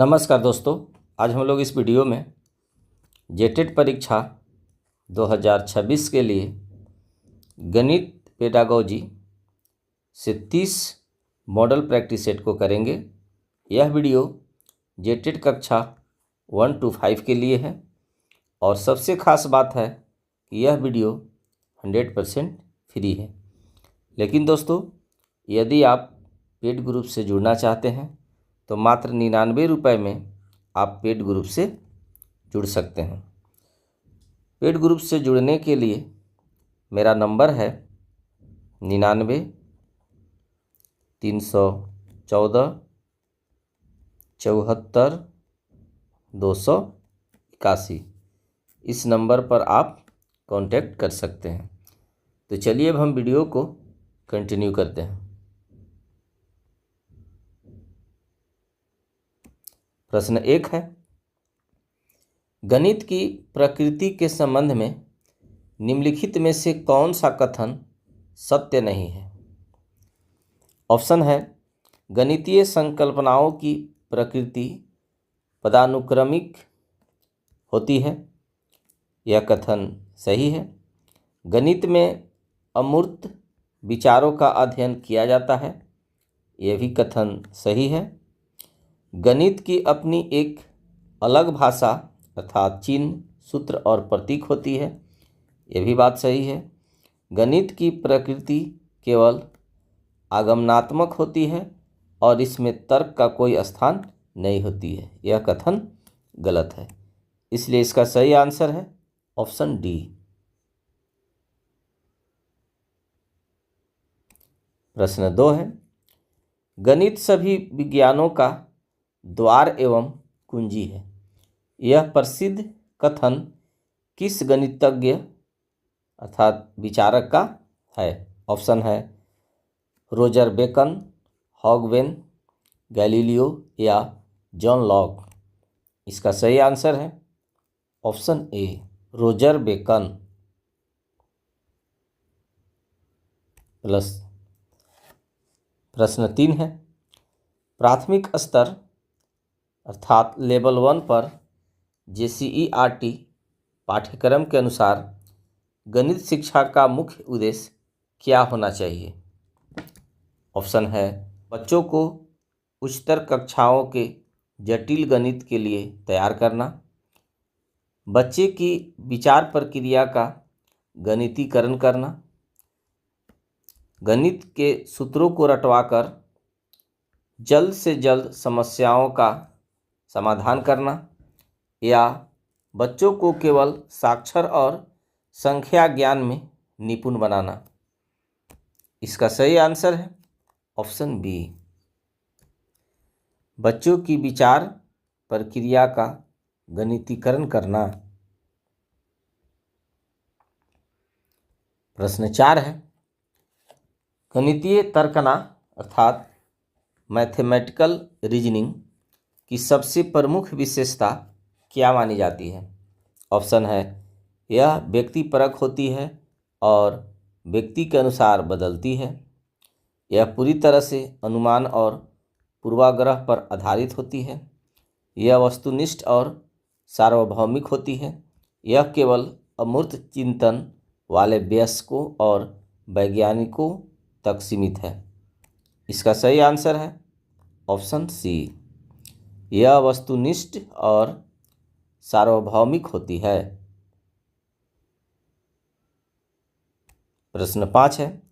नमस्कार दोस्तों, आज हम लोग इस वीडियो में जेटेट परीक्षा 2026 के लिए गणित पेडागोजी से 30 मॉडल प्रैक्टिस सेट को करेंगे। यह वीडियो जेटेट कक्षा 1 to 5 के लिए है और सबसे खास बात है कि यह वीडियो 100% फ्री है। लेकिन दोस्तों, यदि आप पेड ग्रुप से जुड़ना चाहते हैं तो मात्र 99 रुपये में आप पेड ग्रुप से जुड़ सकते हैं। पेड ग्रुप से जुड़ने के लिए मेरा नंबर है 99 314 74 281। इस नंबर पर आप कांटेक्ट कर सकते हैं। तो चलिए अब हम वीडियो को कंटिन्यू करते हैं। प्रश्न 1 है, गणित की प्रकृति के संबंध में निम्नलिखित में से कौन सा कथन सत्य नहीं है? ऑप्शन है, गणितीय संकल्पनाओं की प्रकृति पदानुक्रमिक होती है। यह कथन सही है। गणित में अमूर्त विचारों का अध्ययन किया जाता है। यह भी कथन सही है। गणित की अपनी एक अलग भाषा अर्थात चिन्ह, सूत्र और प्रतीक होती है। यह भी बात सही है। गणित की प्रकृति केवल आगमनात्मक होती है और इसमें तर्क का कोई स्थान नहीं होती है। यह कथन गलत है। इसलिए इसका सही आंसर है ऑप्शन डी। प्रश्न 2 है, गणित सभी विज्ञानों का द्वार एवं कुंजी है। यह प्रसिद्ध कथन किस गणितज्ञ अर्थात विचारक का है? ऑप्शन है, रोजर बेकन, हॉगवेन, गैलीलियो या जॉन लॉक। इसका सही आंसर है ऑप्शन ए, रोजर बेकन। प्रश्न 3 है, प्राथमिक स्तर अर्थात लेवल 1 पर JCERT पाठ्यक्रम के अनुसार गणित शिक्षा का मुख्य उद्देश्य क्या होना चाहिए? ऑप्शन है, बच्चों को उच्चतर कक्षाओं के जटिल गणित के लिए तैयार करना, बच्चे की विचार प्रक्रिया का गणितीकरण करना, गणित के सूत्रों को रटवाकर जल्द से जल्द समस्याओं का समाधान करना, या बच्चों को केवल साक्षर और संख्या ज्ञान में निपुण बनाना। इसका सही आंसर है ऑप्शन बी, बच्चों की विचार प्रक्रिया का गणितीकरण करना। प्रश्न 4 है, गणितीय तर्कना अर्थात मैथमेटिकल रीजनिंग की सबसे प्रमुख विशेषता क्या मानी जाती है? ऑप्शन है, यह व्यक्तिपरक होती है और व्यक्ति के अनुसार बदलती है। यह पूरी तरह से अनुमान और पूर्वाग्रह पर आधारित होती है। यह वस्तुनिष्ठ और सार्वभौमिक होती है। यह केवल अमूर्त चिंतन वाले वयस्कों और वैज्ञानिकों तक सीमित है। इसका सही आंसर है ऑप्शन सी, यह वस्तुनिष्ठ और सार्वभौमिक होती है। प्रश्न 5 है,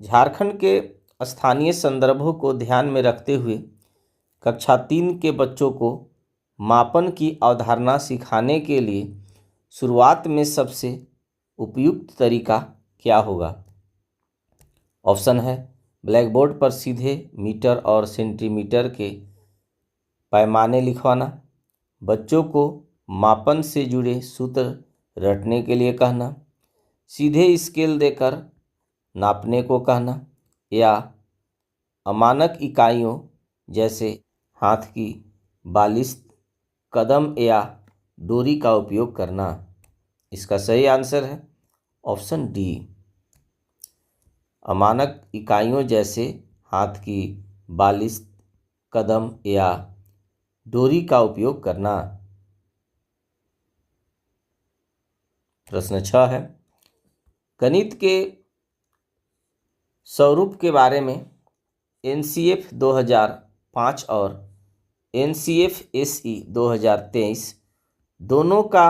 झारखंड के स्थानीय संदर्भों को ध्यान में रखते हुए कक्षा 3 के बच्चों को मापन की अवधारणा सिखाने के लिए शुरुआत में सबसे उपयुक्त तरीका क्या होगा? ऑप्शन है, ब्लैक बोर्ड पर सीधे मीटर और सेंटीमीटर के पैमाने लिखवाना, बच्चों को मापन से जुड़े सूत्र रटने के लिए कहना, सीधे स्केल देकर नापने को कहना, या अमानक इकाइयों जैसे हाथ की बालिश, कदम या डोरी का उपयोग करना। इसका सही आंसर है ऑप्शन डी, अमानक इकाइयों जैसे हाथ की बालिश, कदम या डोरी का उपयोग करना। प्रश्न 6 है, गणित के स्वरूप के बारे में एनसीएफ 2005 और एनसीएफ एसई 2023 दोनों का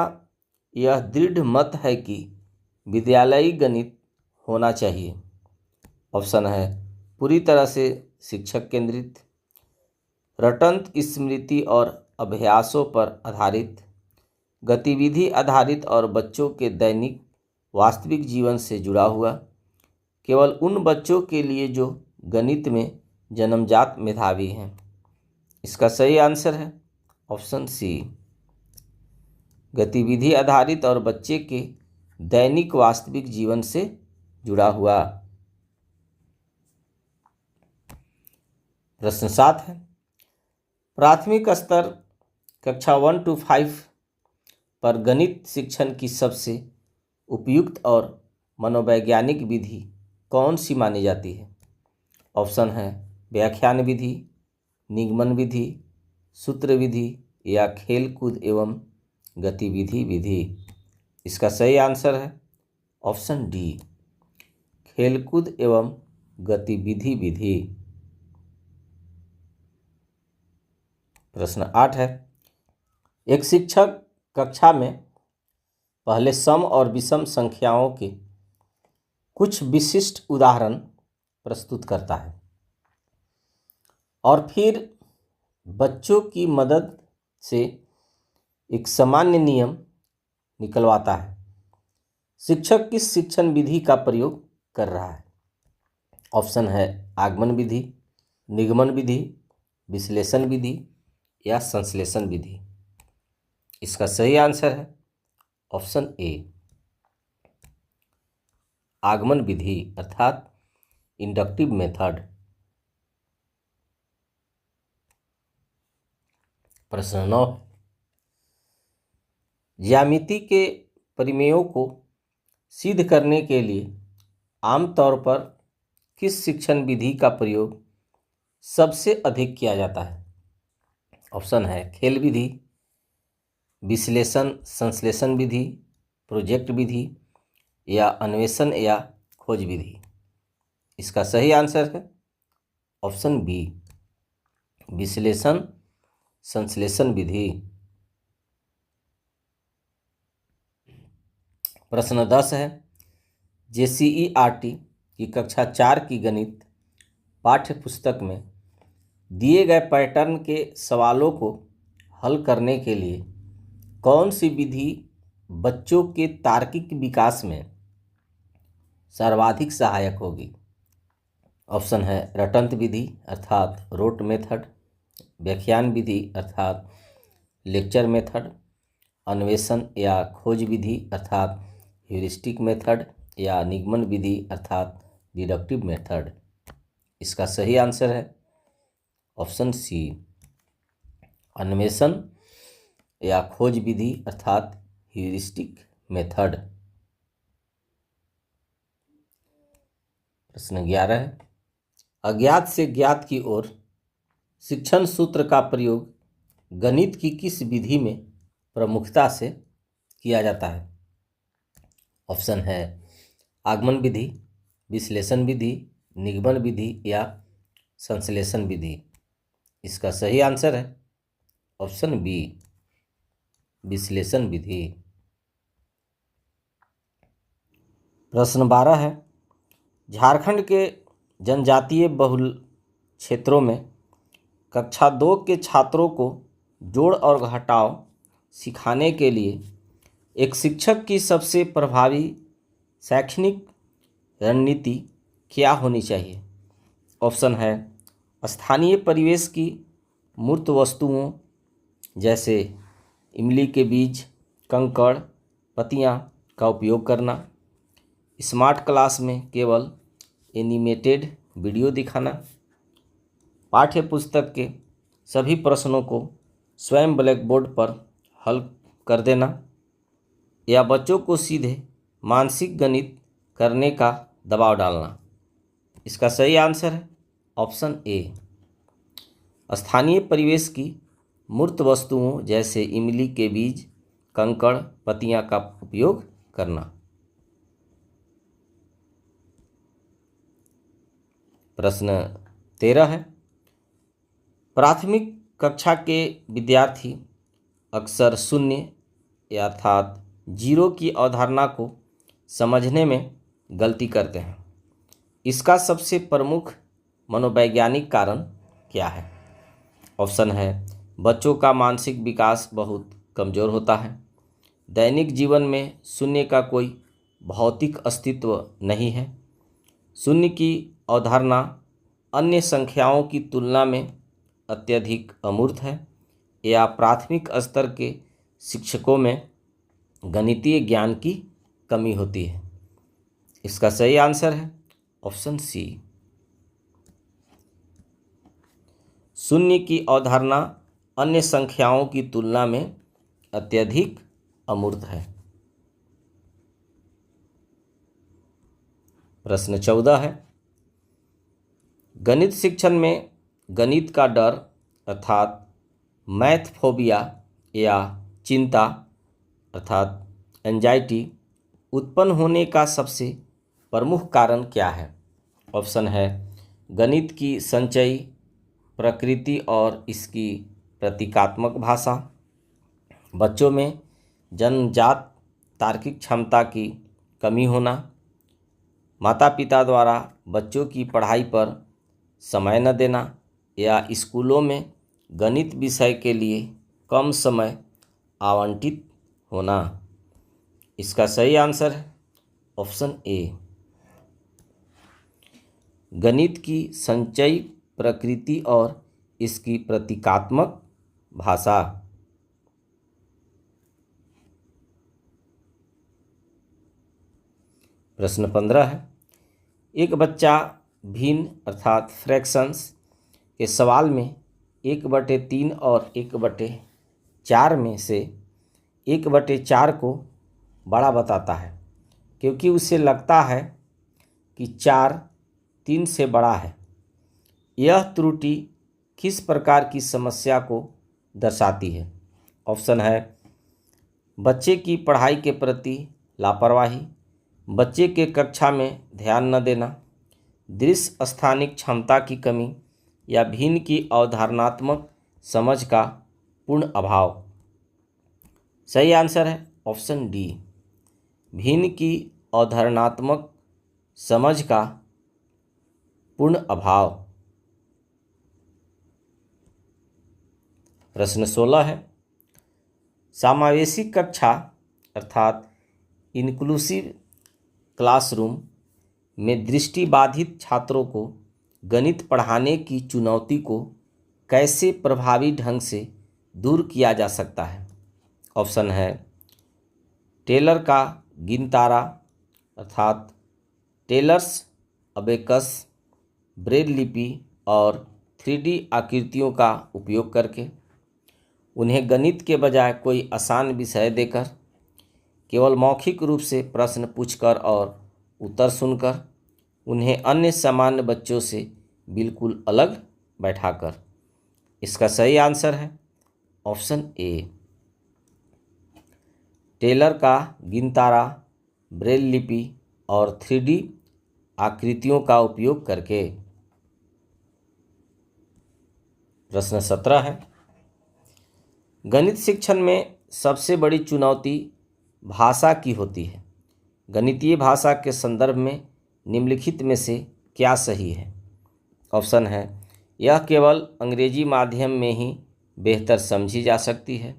यह दृढ़ मत है कि विद्यालयी गणित होना चाहिए। ऑप्शन है पूरी तरह से शिक्षक केंद्रित, रटंत स्मृति और अभ्यासों पर आधारित, गतिविधि आधारित और बच्चों के दैनिक वास्तविक जीवन से जुड़ा हुआ, केवल उन बच्चों के लिए जो गणित में जन्मजात मेधावी हैं। इसका सही आंसर है ऑप्शन सी, गतिविधि आधारित और बच्चे के दैनिक वास्तविक जीवन से जुड़ा हुआ। प्रश्न 7 है, प्राथमिक स्तर कक्षा 1 to 5 पर गणित शिक्षण की सबसे उपयुक्त और मनोवैज्ञानिक विधि कौन सी मानी जाती है? ऑप्शन है व्याख्यान विधि, निगमन विधि, सूत्र विधि या खेलकूद एवं गतिविधि विधि। इसका सही आंसर है ऑप्शन डी, खेलकूद एवं गतिविधि विधि। प्रश्न 8 है, एक शिक्षक कक्षा में पहले सम और विषम संख्याओं के कुछ विशिष्ट उदाहरण प्रस्तुत करता है और फिर बच्चों की मदद से एक सामान्य नियम निकलवाता है। शिक्षक किस शिक्षण विधि का प्रयोग कर रहा है? ऑप्शन है आगमन विधि, निगमन विधि, विश्लेषण विधि या संश्लेषण विधि। इसका सही आंसर है ऑप्शन ए, आगमन विधि अर्थात इंडक्टिव मेथड। प्रश्न 9, ज्यामिति के परिमेयों को सिद्ध करने के लिए आमतौर पर किस शिक्षण विधि का प्रयोग सबसे अधिक किया जाता है? ऑप्शन है खेल विधि, विश्लेषण संश्लेषण विधि, प्रोजेक्ट विधि या अन्वेषण या खोज विधि। इसका सही आंसर है ऑप्शन बी, विश्लेषण संश्लेषण विधि। प्रश्न 10 है, जेसीईआरटी की कक्षा 4 की गणित पाठ्य पुस्तक में दिए गए पैटर्न के सवालों को हल करने के लिए कौन सी विधि बच्चों के तार्किक विकास में सर्वाधिक सहायक होगी? ऑप्शन है रटंत विधि अर्थात रोट मेथड, व्याख्यान विधि अर्थात लेक्चर मेथड, अन्वेषण या खोज विधि अर्थात ह्यूरिस्टिक मेथड या निगमन विधि अर्थात डिडक्टिव मेथड। इसका सही आंसर है ऑप्शन सी, अन्वेषण या खोज विधि अर्थात ह्यूरिस्टिक मेथड। प्रश्न 11 है, अज्ञात से ज्ञात की ओर शिक्षण सूत्र का प्रयोग गणित की किस विधि में प्रमुखता से किया जाता है? ऑप्शन है आगमन विधि, विश्लेषण विधि, निगमन विधि या संश्लेषण विधि। इसका सही आंसर है ऑप्शन बी, विश्लेषण विधि। प्रश्न 12 है, झारखंड के जनजातीय बहुल क्षेत्रों में कक्षा 2 के छात्रों को जोड़ और घटाव सिखाने के लिए एक शिक्षक की सबसे प्रभावी शैक्षणिक रणनीति क्या होनी चाहिए? ऑप्शन है स्थानीय परिवेश की मूर्त वस्तुओं जैसे इमली के बीज, कंकड़, पत्तियां का उपयोग करना, स्मार्ट क्लास में केवल एनिमेटेड वीडियो दिखाना, पाठ्य पुस्तक के सभी प्रश्नों को स्वयं ब्लैक बोर्ड पर हल कर देना, या बच्चों को सीधे मानसिक गणित करने का दबाव डालना। इसका सही आंसर है ऑप्शन ए, स्थानीय परिवेश की मूर्त वस्तुओं जैसे इमली के बीज, कंकड़, पत्तियां का उपयोग करना। प्रश्न 13 है, प्राथमिक कक्षा के विद्यार्थी अक्सर शून्य अर्थात जीरो की अवधारणा को समझने में गलती करते हैं। इसका सबसे प्रमुख मनोवैज्ञानिक कारण क्या है? ऑप्शन है, बच्चों का मानसिक विकास बहुत कमज़ोर होता है, दैनिक जीवन में शून्य का कोई भौतिक अस्तित्व नहीं है, शून्य की अवधारणा अन्य संख्याओं की तुलना में अत्यधिक अमूर्त है, या प्राथमिक स्तर के शिक्षकों में गणितीय ज्ञान की कमी होती है। इसका सही आंसर है ऑप्शन सी। शून्य की अवधारणा अन्य संख्याओं की तुलना में अत्यधिक अमूर्त है। प्रश्न 14 है, गणित शिक्षण में गणित का डर अर्थात मैथ फोबिया या चिंता अर्थात एंजाइटी उत्पन्न होने का सबसे प्रमुख कारण क्या है? ऑप्शन है, गणित की संचयी प्रकृति और इसकी प्रतीकात्मक भाषा, बच्चों में जन्मजात तार्किक क्षमता की कमी होना, माता पिता द्वारा बच्चों की पढ़ाई पर समय न देना, या स्कूलों में गणित विषय के लिए कम समय आवंटित होना। इसका सही आंसर है ऑप्शन ए, गणित की संचयी प्रकृति और इसकी प्रतीकात्मक भाषा। प्रश्न 15 है, एक बच्चा भिन्न अर्थात फ्रैक्शंस के सवाल में 1/3 और 1/4 में से 1/4 को बड़ा बताता है क्योंकि उसे लगता है कि 4 3 से बड़ा है। यह त्रुटि किस प्रकार की समस्या को दर्शाती है? ऑप्शन है, बच्चे की पढ़ाई के प्रति लापरवाही, बच्चे के कक्षा में ध्यान न देना, दृश्य स्थानिक क्षमता की कमी, या भिन्न की अवधारणात्मक समझ का पूर्ण अभाव। सही आंसर है ऑप्शन डी, भिन्न की अवधारणात्मक समझ का पूर्ण अभाव। प्रश्न 16 है, समावेशी कक्षा अर्थात इंक्लूसिव क्लासरूम में दृष्टिबाधित छात्रों को गणित पढ़ाने की चुनौती को कैसे प्रभावी ढंग से दूर किया जा सकता है? ऑप्शन है, टेलर का गिनतारा अर्थात टेलर्स अबेकस, ब्रेल लिपि और 3D आकृतियों का उपयोग करके, उन्हें गणित के बजाय कोई आसान विषय देकर, केवल मौखिक रूप से प्रश्न पूछकर और उत्तर सुनकर, उन्हें अन्य सामान्य बच्चों से बिल्कुल अलग बैठाकर। इसका सही आंसर है ऑप्शन ए, टेलर का गिनतारा, ब्रेल लिपि और 3D आकृतियों का उपयोग करके। प्रश्न 17 है, गणित शिक्षण में सबसे बड़ी चुनौती भाषा की होती है। गणितीय भाषा के संदर्भ में निम्नलिखित में से क्या सही है? ऑप्शन है, यह केवल अंग्रेजी माध्यम में ही बेहतर समझी जा सकती है।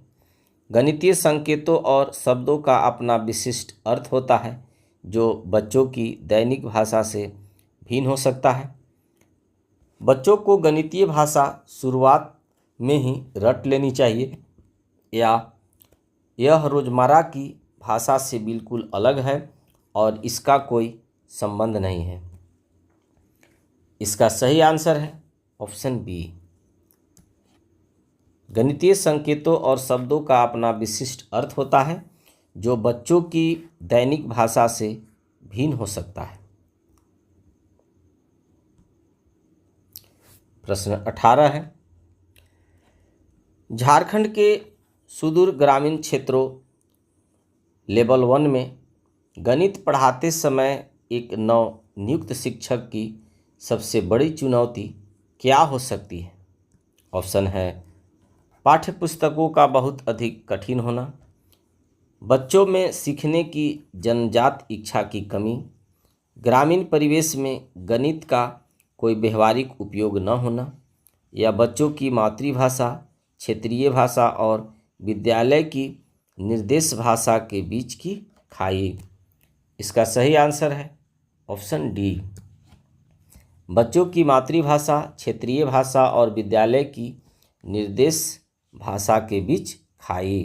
गणितीय संकेतों और शब्दों का अपना विशिष्ट अर्थ होता है जो बच्चों की दैनिक भाषा से भिन्न हो सकता है। बच्चों को गणितीय भाषा शुरुआत में ही रट लेनी चाहिए, या यह रोज़मर्रा की भाषा से बिल्कुल अलग है और इसका कोई संबंध नहीं है। इसका सही आंसर है ऑप्शन बी, गणितीय संकेतों और शब्दों का अपना विशिष्ट अर्थ होता है जो बच्चों की दैनिक भाषा से भिन्न हो सकता है। प्रश्न 18 है, झारखंड के सुदूर ग्रामीण क्षेत्रों लेवल 1 में गणित पढ़ाते समय एक नव नियुक्त शिक्षक की सबसे बड़ी चुनौती क्या हो सकती है? ऑप्शन है पाठ्य पुस्तकों का बहुत अधिक कठिन होना, बच्चों में सीखने की जन्मजात इच्छा की कमी, ग्रामीण परिवेश में गणित का कोई व्यवहारिक उपयोग न होना, या बच्चों की मातृभाषा, क्षेत्रीय भाषा और विद्यालय की निर्देश भाषा के बीच की खाई। इसका सही आंसर है ऑप्शन डी, बच्चों की मातृभाषा, क्षेत्रीय भाषा और विद्यालय की निर्देश भाषा के बीच खाई।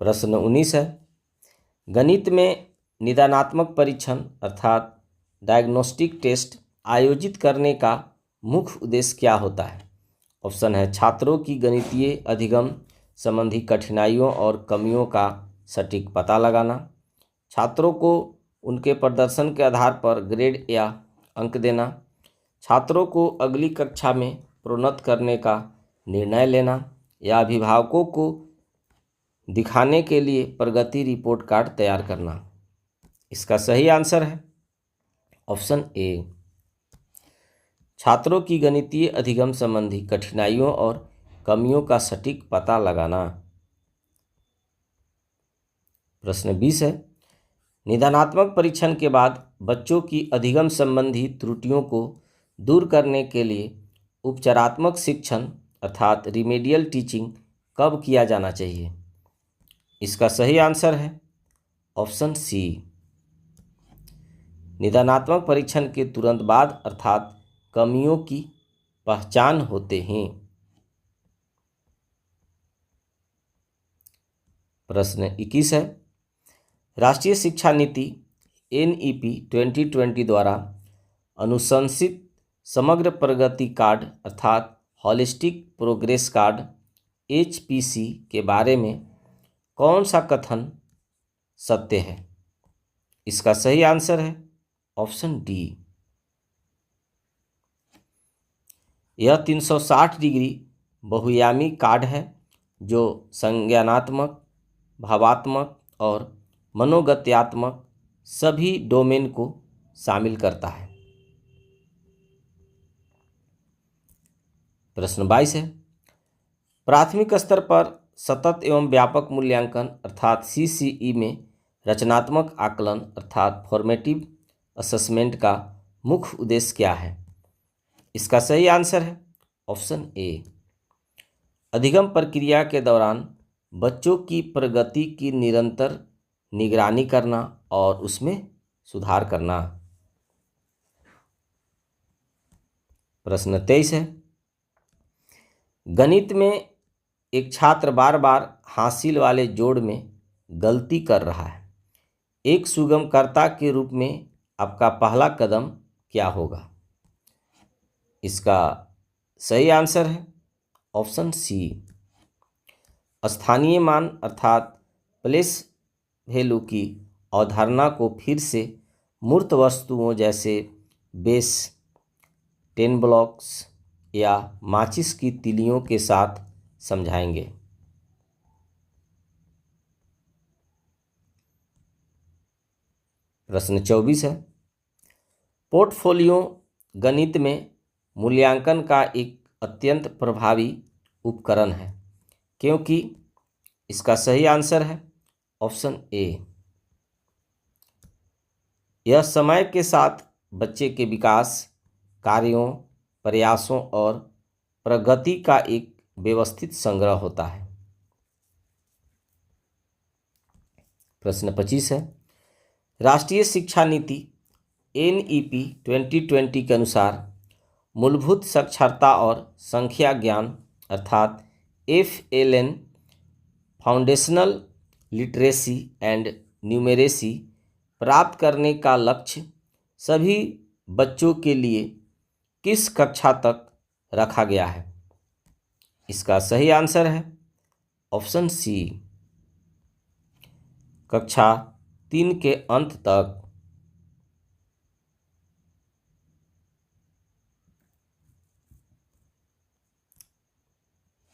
प्रश्न 19 है, गणित में निदानात्मक परीक्षण अर्थात डायग्नोस्टिक टेस्ट आयोजित करने का मुख्य उद्देश्य क्या होता है? ऑप्शन है छात्रों की गणितीय अधिगम संबंधी कठिनाइयों और कमियों का सटीक पता लगाना, छात्रों को उनके प्रदर्शन के आधार पर ग्रेड या अंक देना, छात्रों को अगली कक्षा में प्रोन्नत करने का निर्णय लेना, या अभिभावकों को दिखाने के लिए प्रगति रिपोर्ट कार्ड तैयार करना। इसका सही आंसर है ऑप्शन ए, छात्रों की गणितीय अधिगम संबंधी कठिनाइयों और कमियों का सटीक पता लगाना। प्रश्न 20 है, निदानात्मक परीक्षण के बाद बच्चों की अधिगम संबंधी त्रुटियों को दूर करने के लिए उपचारात्मक शिक्षण अर्थात रिमेडियल टीचिंग कब किया जाना चाहिए? इसका सही आंसर है ऑप्शन सी, निदानात्मक परीक्षण के तुरंत बाद अर्थात कमियों की पहचान होते ही। प्रश्न 21 है, राष्ट्रीय शिक्षा नीति NEP 2020 द्वारा अनुशंसित समग्र प्रगति कार्ड अर्थात हॉलिस्टिक प्रोग्रेस कार्ड HPC के बारे में कौन सा कथन सत्य है? इसका सही आंसर है ऑप्शन डी, यह 360 डिग्री बहुआयामी कार्ड है जो संज्ञानात्मक, भावात्मक और मनोगत्यात्मक सभी डोमेन को शामिल करता है। प्रश्न 22 है, प्राथमिक स्तर पर सतत एवं व्यापक मूल्यांकन अर्थात CCE में रचनात्मक आकलन अर्थात फॉर्मेटिव असेसमेंट का मुख्य उद्देश्य क्या है? इसका सही आंसर है ऑप्शन ए, अधिगम प्रक्रिया के दौरान बच्चों की प्रगति की निरंतर निगरानी करना और उसमें सुधार करना। प्रश्न 23 है, गणित में एक छात्र बार बार हासिल वाले जोड़ में गलती कर रहा है, एक सुगमकर्ता के रूप में आपका पहला कदम क्या होगा? इसका सही आंसर है ऑप्शन सी, स्थानीय मान अर्थात प्लेस वैल्यू की अवधारणा को फिर से मूर्त वस्तुओं जैसे बेस, 10 ब्लॉक्स या माचिस की तीलियों के साथ समझाएंगे। प्रश्न 24 है, पोर्टफोलियो गणित में मूल्यांकन का एक अत्यंत प्रभावी उपकरण है क्योंकि इसका सही आंसर है ऑप्शन ए, यह समय के साथ बच्चे के विकास, कार्यों, प्रयासों और प्रगति का एक व्यवस्थित संग्रह होता है। प्रश्न 25 है, राष्ट्रीय शिक्षा नीति NEP 2020 के अनुसार मूलभूत साक्षरता और संख्या ज्ञान अर्थात FLN foundational literacy and numeracy प्राप्त करने का लक्ष्य सभी बच्चों के लिए किस कक्षा तक रखा गया है? इसका सही आंसर है ऑप्शन सी, कक्षा 3 के अंत तक।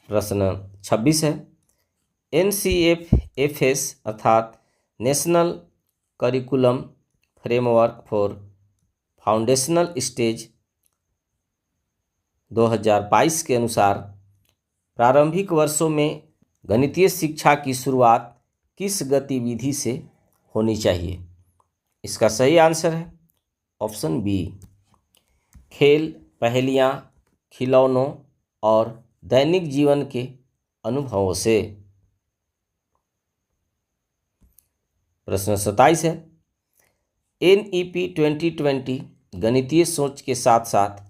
प्रश्न 26 है, NCFS अर्थात national curriculum framework for foundational stage 2022 के अनुसार प्रारंभिक वर्षों में गणितीय शिक्षा की शुरुआत किस गतिविधि से होनी चाहिए? इसका सही आंसर है ऑप्शन बी, खेल, पहेलियाँ, खिलौनों और दैनिक जीवन के अनुभवों से। प्रश्न 27 है, NEP 2020 गणितीय सोच के साथ साथ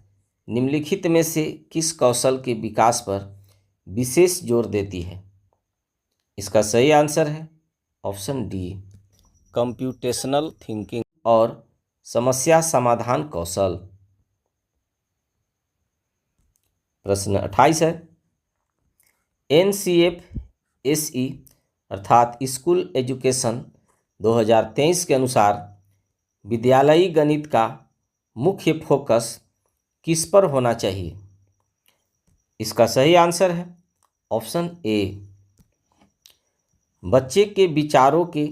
निम्नलिखित में से किस कौशल के विकास पर विशेष जोर देती है? इसका सही आंसर है ऑप्शन डी, कंप्यूटेशनल थिंकिंग और समस्या समाधान कौशल। प्रश्न 28 है, NCFSE अर्थात स्कूल एजुकेशन 2023 के अनुसार विद्यालयी गणित का मुख्य फोकस किस पर होना चाहिए? इसका सही आंसर है ऑप्शन ए, बच्चे के विचारों के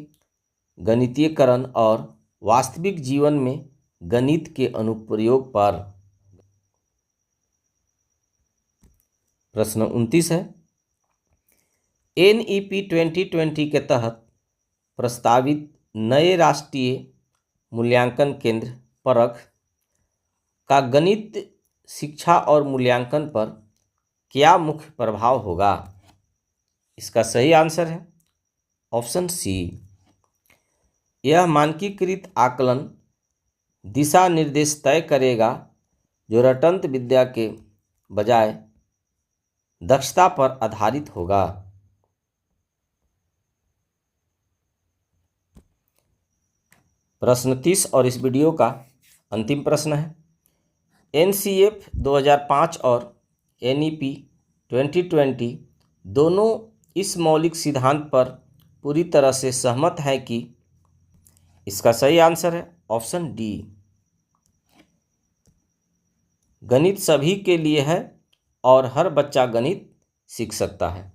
गणितीयकरण और वास्तविक जीवन में गणित के अनुप्रयोग पर। प्रश्न 29 है, NEP 2020 के तहत प्रस्तावित नए राष्ट्रीय मूल्यांकन केंद्र परख का गणित शिक्षा और मूल्यांकन पर क्या मुख्य प्रभाव होगा? इसका सही आंसर है ऑप्शन सी, यह मानकीकृत आकलन दिशा निर्देश तय करेगा जो रटंत विद्या के बजाय दक्षता पर आधारित होगा। प्रश्न 30 और इस वीडियो का अंतिम प्रश्न है, NCF 2005 और NEP 2020 दोनों इस मौलिक सिद्धांत पर पूरी तरह से सहमत है कि? इसका सही आंसर है ऑप्शन डी, गणित सभी के लिए है और हर बच्चा गणित सीख सकता है।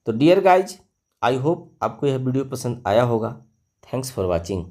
तो डियर गाइज, आई होप आपको यह वीडियो पसंद आया होगा। Thanks for watching.